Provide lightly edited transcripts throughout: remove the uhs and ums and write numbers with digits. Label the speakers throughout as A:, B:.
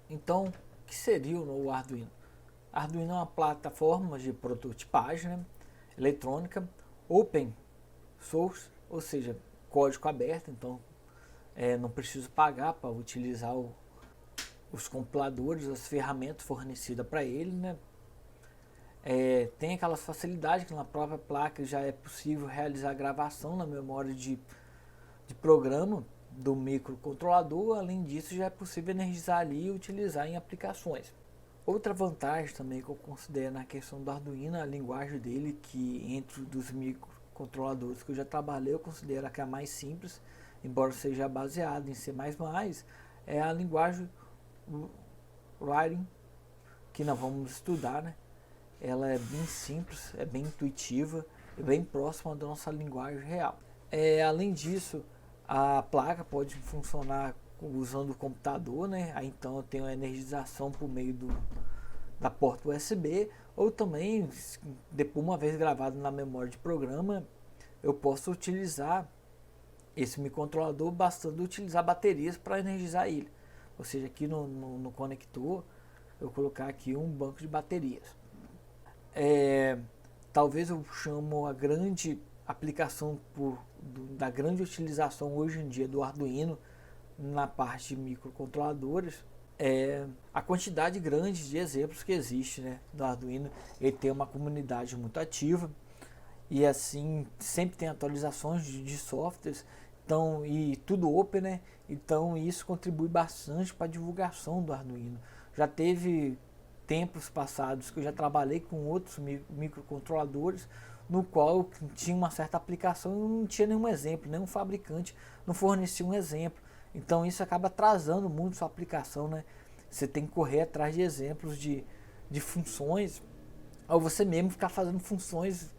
A: Então, o que seria o Arduino? Arduino é uma plataforma de prototipagem, né, eletrônica, open source, ou seja, código aberto, então não preciso pagar para utilizar os compiladores, as ferramentas fornecidas para ele, né? Tem aquelas facilidades que na própria placa já é possível realizar a gravação na memória de programa do microcontrolador. Além disso, já é possível energizar ali e utilizar em aplicações. Outra vantagem também que eu considero na questão do Arduino, a linguagem dele, que entre dos microcontroladores que eu já trabalhei, eu considero a que é a mais simples, embora seja baseada em C++, é a linguagem Writing, que nós vamos estudar, né? Ela é bem simples, é bem intuitiva, é bem próxima da nossa linguagem real. Além disso, a placa pode funcionar usando o computador, né? Aí então eu tenho a energização por meio da porta USB, ou também, depois uma vez gravado na memória de programa, eu posso utilizar esse microcontrolador bastando utilizar baterias para energizar ele. Ou seja, aqui no conector, eu colocar aqui um banco de baterias. Talvez eu chamo a grande aplicação da grande utilização hoje em dia do Arduino na parte de microcontroladores é a quantidade grande de exemplos que existe, né, do Arduino. Ele tem uma comunidade muito ativa e assim sempre tem atualizações de softwares, então, e tudo open, né? Então isso contribui bastante para a divulgação do Arduino. Já teve tempos passados que eu já trabalhei com outros microcontroladores no qual tinha uma certa aplicação e não tinha nenhum exemplo, nenhum fabricante não fornecia um exemplo. Então isso acaba atrasando muito sua aplicação, né? Você tem que correr atrás de exemplos de funções, ou você mesmo ficar fazendo funções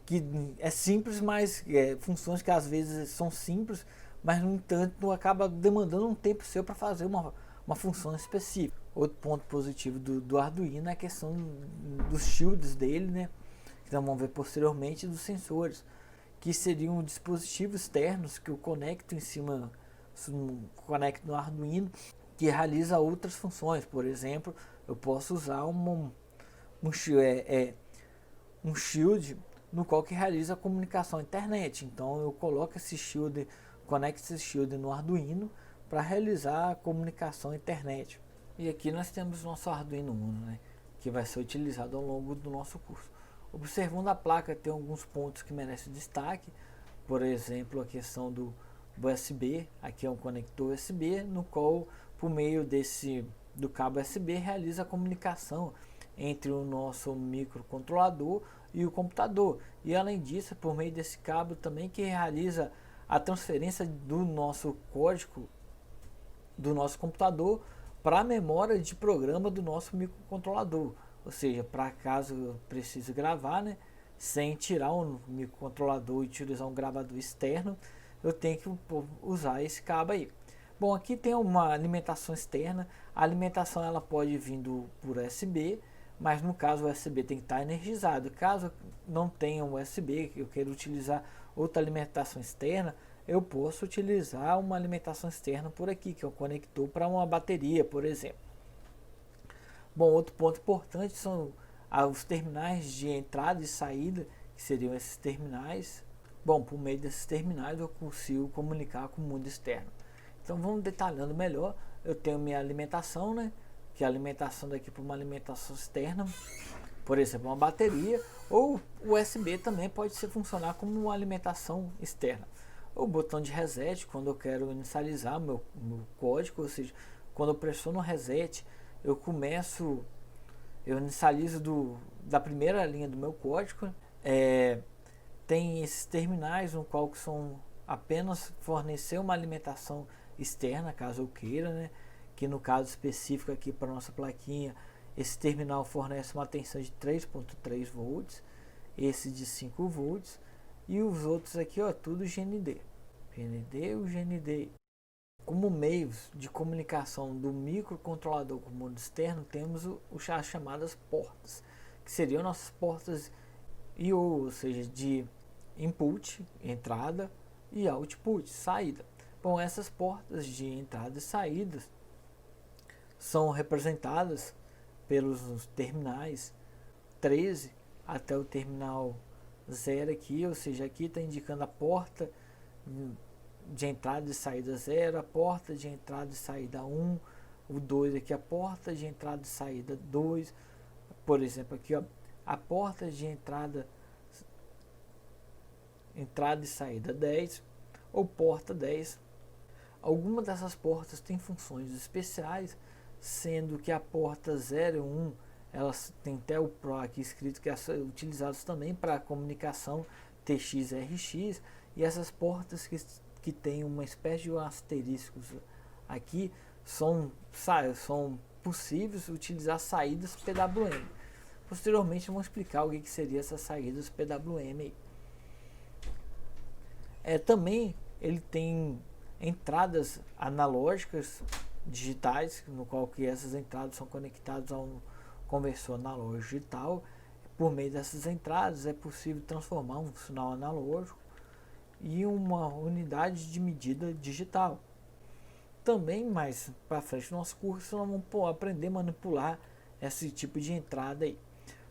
A: que é simples, mas funções que às vezes são simples, mas no entanto acaba demandando um tempo seu para fazer uma função específica. Outro ponto positivo do Arduino é a questão dos shields dele, né? Que nós vamos ver posteriormente, dos sensores, que seriam dispositivos externos que eu conecto em cima, conecto no Arduino, que realiza outras funções. Por exemplo, eu posso usar um shield no qual que realiza a comunicação à internet. Então eu coloco esse shield, conecto esse shield no Arduino para realizar a comunicação à internet. E aqui nós temos o nosso Arduino Uno, né, que vai ser utilizado ao longo do nosso curso. Observando a placa, tem alguns pontos que merecem destaque. Por exemplo, a questão do USB. Aqui é um conector USB, no qual, por meio do cabo USB, realiza a comunicação entre o nosso microcontrolador e o computador. E além disso, por meio desse cabo também que realiza a transferência do nosso código do nosso computador para a memória de programa do nosso microcontrolador. Ou seja, para caso eu precise gravar, né, sem tirar um microcontrolador e utilizar um gravador externo, eu tenho que usar esse cabo aí. Bom, aqui tem uma alimentação externa. A alimentação ela pode vir por USB, mas no caso o USB tem que estar energizado. Caso não tenha um USB, eu queira utilizar outra alimentação externa, eu posso utilizar uma alimentação externa por aqui, que é um conector para uma bateria, por exemplo. Bom, outro ponto importante são os terminais de entrada e saída, que seriam esses terminais. Bom, por meio desses terminais eu consigo comunicar com o mundo externo. Então vamos detalhando melhor. Eu tenho minha alimentação, né? Que é a alimentação daqui para uma alimentação externa, por exemplo, uma bateria, ou o USB também pode funcionar como uma alimentação externa. O botão de reset, quando eu quero inicializar meu código, ou seja, quando eu pressiono reset, eu inicializo da primeira linha do meu código. Tem esses terminais no qual são apenas fornecer uma alimentação externa, caso eu queira, né? Que no caso específico aqui para nossa plaquinha, esse terminal fornece uma tensão de 3.3 volts, esse de 5 volts, e os outros aqui, ó, tudo GND. GND ou GND. Como meios de comunicação do microcontrolador com o mundo externo, temos as chamadas portas, que seriam nossas portas I/O, ou seja, de input, entrada, e output, saída. Bom, essas portas de entrada e saídas são representadas pelos terminais 13 até o terminal 0 aqui, ou seja, aqui está indicando a porta de entrada e saída 0, a porta de entrada e saída 1, o 2 aqui a porta de entrada e saída 2, por exemplo aqui ó, a porta de entrada e saída 10 ou porta 10. Algumas dessas portas têm funções especiais, sendo que a porta 0 e 1 elas têm até o PRO aqui escrito que são utilizados também para comunicação TX/RX, e essas portas que tem uma espécie de asteriscos aqui são possíveis utilizar saídas PWM. Posteriormente vamos explicar o que seria essas saídas PWM. Também ele tem entradas analógicas digitais, no qual que essas entradas são conectadas a um conversor analógico digital. Por meio dessas entradas é possível transformar um sinal analógico em uma unidade de medida digital. Também mais para frente no nosso curso nós vamos aprender a manipular esse tipo de entrada aí.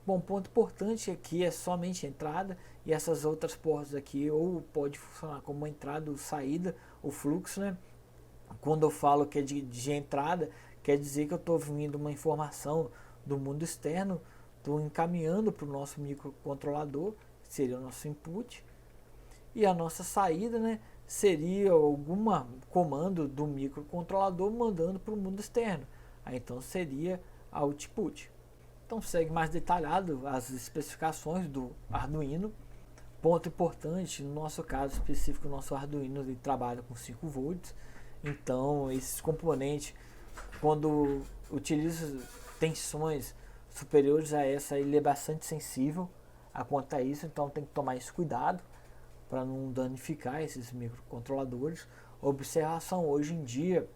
A: Bom, ponto importante aqui é somente entrada, e essas outras portas aqui ou pode funcionar como entrada ou saída, o fluxo, né? Quando eu falo que é de entrada, quer dizer que eu estou vindo uma informação do mundo externo, estou encaminhando para o nosso microcontrolador, que seria o nosso input, e a nossa saída, né, seria algum comando do microcontrolador mandando para o mundo externo. Aí então seria output. Então segue mais detalhado as especificações do Arduino. Ponto importante, no nosso caso específico, o nosso Arduino ele trabalha com 5 volts. Então esses componentes, quando utiliza tensões superiores a essa, ele é bastante sensível quanto a isso. Então tem que tomar esse cuidado para não danificar esses microcontroladores. Observação, hoje em dia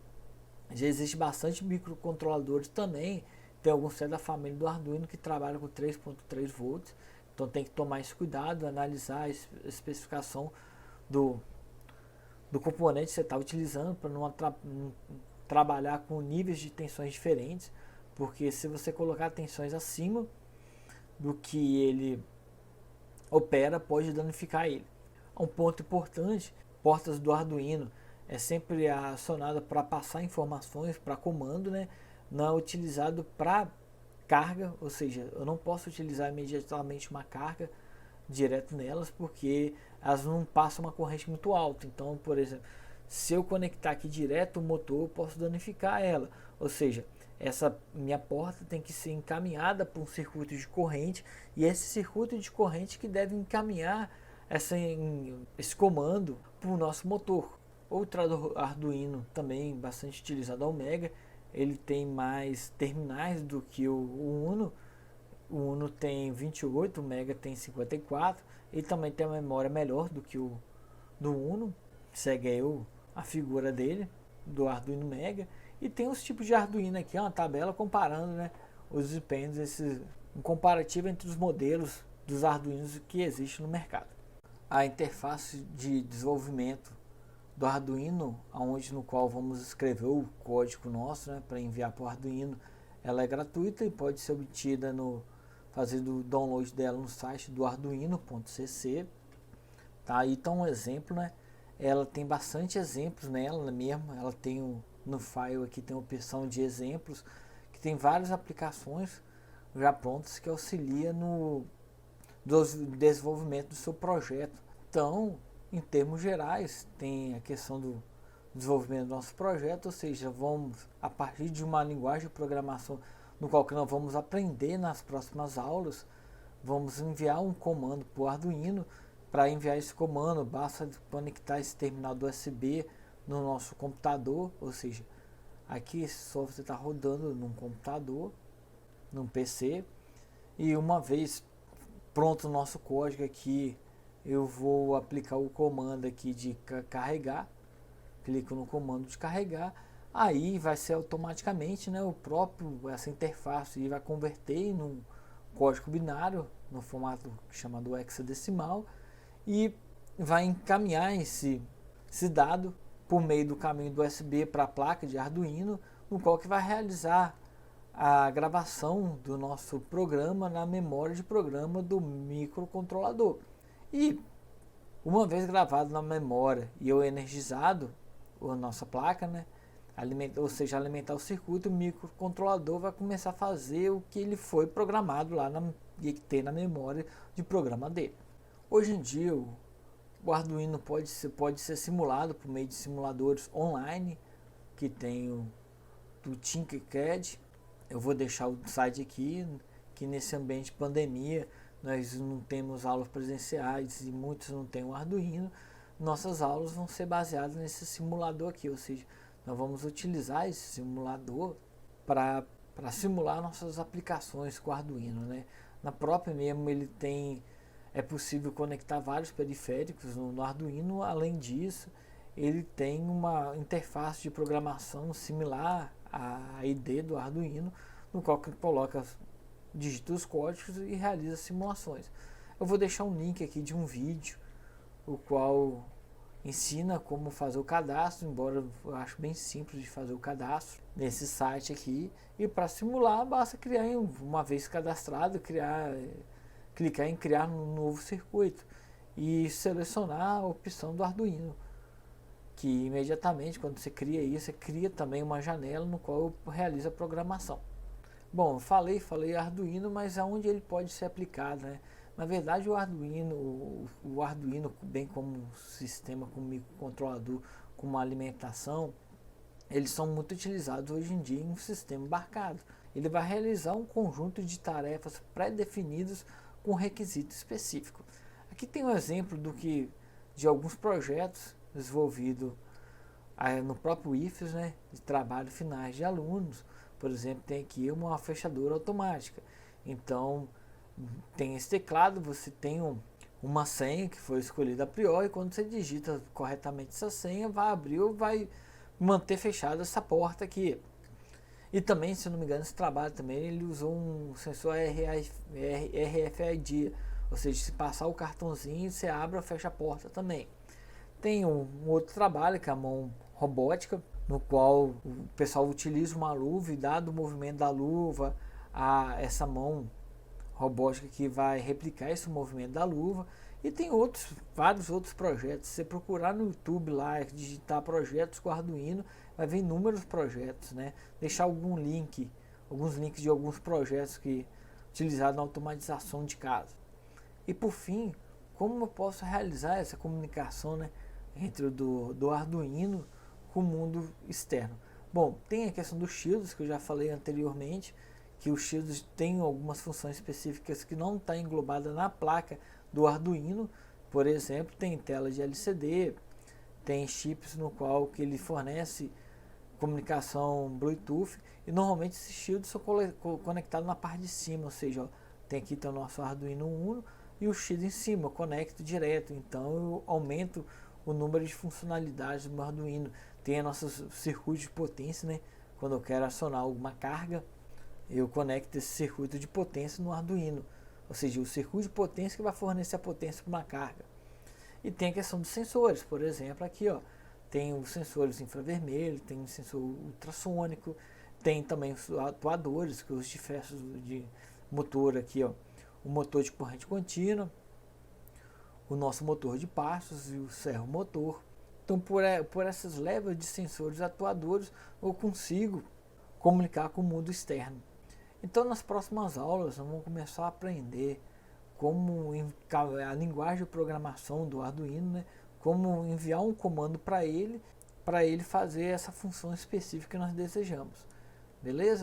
A: já existe bastante microcontroladores também. Tem alguns da família do Arduino que trabalham com 3.3 volts, então tem que tomar esse cuidado, analisar a especificação do componente que você está utilizando para não trabalhar com níveis de tensões diferentes, porque se você colocar tensões acima do que ele opera, pode danificar ele. Um ponto importante, portas do Arduino é sempre acionada para passar informações para comando, né? Não é utilizado para carga, ou seja, eu não posso utilizar imediatamente uma carga direto nelas, porque elas não passam uma corrente muito alta. Então, por exemplo, se eu conectar aqui direto o motor, eu posso danificar ela. Ou seja, essa minha porta tem que ser encaminhada para um circuito de corrente, e esse circuito de corrente que deve encaminhar esse comando para o nosso motor. Outro Arduino também bastante utilizado, a Omega, ele tem mais terminais do que o Uno. O Uno tem 28, o Mega tem 54. Ele também tem uma memória melhor do que o do Uno. Segue aí a figura dele, do Arduino Mega. E tem os tipos de Arduino aqui, uma tabela comparando, né, os desempenhos, um comparativo entre os modelos dos Arduinos que existem no mercado. A interface de desenvolvimento do Arduino, no qual vamos escrever o código nosso, né, para enviar para o Arduino, ela é gratuita e pode ser obtida fazendo o download dela no site do arduino.cc. Tá? Aí está um exemplo, né? Ela tem bastante exemplos nela mesmo. Ela tem no file aqui tem a opção de exemplos, que tem várias aplicações já prontas que auxilia no desenvolvimento do seu projeto. Então, em termos gerais, tem a questão do desenvolvimento do nosso projeto, ou seja, vamos a partir de uma linguagem de programação no qual que nós vamos aprender nas próximas aulas, vamos enviar um comando para o Arduino. Para enviar esse comando, basta conectar esse terminal do USB no nosso computador, ou seja, aqui esse software está rodando num computador, num PC, e uma vez pronto o nosso código aqui, eu vou aplicar o comando aqui de carregar, clico no comando de carregar, aí vai ser automaticamente, né, essa interface vai converter num código binário no formato chamado hexadecimal e vai encaminhar esse dado por meio do caminho do USB para a placa de Arduino, no qual que vai realizar a gravação do nosso programa na memória de programa do microcontrolador. E uma vez gravado na memória e eu energizado a nossa placa, né, ou seja, alimentar o circuito, o microcontrolador vai começar a fazer o que ele foi programado lá e que tem na memória de programa dele. Hoje em dia o Arduino pode ser simulado por meio de simuladores online, que tem do Tinkercad. Eu vou deixar o site aqui, que nesse ambiente de pandemia nós não temos aulas presenciais e muitos não têm o Arduino. Nossas aulas vão ser baseadas nesse simulador aqui, ou seja, nós vamos utilizar esse simulador para simular nossas aplicações com o Arduino, né? Na própria mesmo é possível conectar vários periféricos no Arduino. Além disso, ele tem uma interface de programação similar à IDE do Arduino, no qual coloca, digita os códigos e realiza simulações. Eu vou deixar um link aqui de um vídeo, o qual ensina como fazer o cadastro, embora eu acho bem simples de fazer o cadastro nesse site aqui. E para simular, basta criar, uma vez cadastrado, clicar em criar um novo circuito e selecionar a opção do Arduino, que imediatamente quando você cria isso, você cria também uma janela no qual realiza a programação. Bom, falei Arduino, mas aonde ele pode ser aplicado, né? Na verdade, o Arduino, bem como sistema com microcontrolador, com uma alimentação, eles são muito utilizados hoje em dia em um sistema embarcado. Ele vai realizar um conjunto de tarefas pré-definidas com requisito específico. Aqui tem um exemplo de alguns projetos desenvolvidos no próprio IFES, né, de trabalho finais de alunos. Por exemplo, tem aqui uma fechadura automática. Então, tem esse teclado, você tem uma senha que foi escolhida a priori. Quando você digita corretamente essa senha, vai abrir ou vai manter fechada essa porta aqui. E também, se eu não me engano, esse trabalho também ele usou um sensor RFID, ou seja, se passar o cartãozinho, você abre ou fecha a porta também. Tem um outro trabalho que é a mão robótica, no qual o pessoal utiliza uma luva e dado o movimento da luva a essa mão robótica que vai replicar esse movimento da luva. E tem vários outros projetos. Se você procurar no YouTube lá, digitar projetos com Arduino, vai ver inúmeros projetos, né? Deixar alguns links de alguns projetos que utilizados na automatização de casa. E por fim, como eu posso realizar essa comunicação, né, entre do Arduino com o mundo externo? Bom, tem a questão dos shields que eu já falei anteriormente, que os shields têm algumas funções específicas que não está englobada na placa do Arduino. Por exemplo, tem tela de LCD, tem chips no qual que ele fornece comunicação Bluetooth, e normalmente esses shields são conectados na parte de cima, ou seja, ó, tem aqui o nosso Arduino Uno e o shield em cima, eu conecto direto, então eu aumento o número de funcionalidades do meu Arduino. Tem a nossa circuito de potência, né? Quando eu quero acionar alguma carga, eu conecto esse circuito de potência no Arduino, ou seja, o circuito de potência que vai fornecer a potência para uma carga. E tem a questão dos sensores, por exemplo, aqui ó, tem os sensores infravermelho, tem o sensor ultrassônico, tem também os atuadores, que os diversos de motor aqui ó, o motor de corrente contínua, o nosso motor de passos e o servomotor. Então por essas levas de sensores atuadores eu consigo comunicar com o mundo externo. Então nas próximas aulas nós vamos começar a aprender como a linguagem de programação do Arduino, né? Como enviar um comando para ele fazer essa função específica que nós desejamos. Beleza?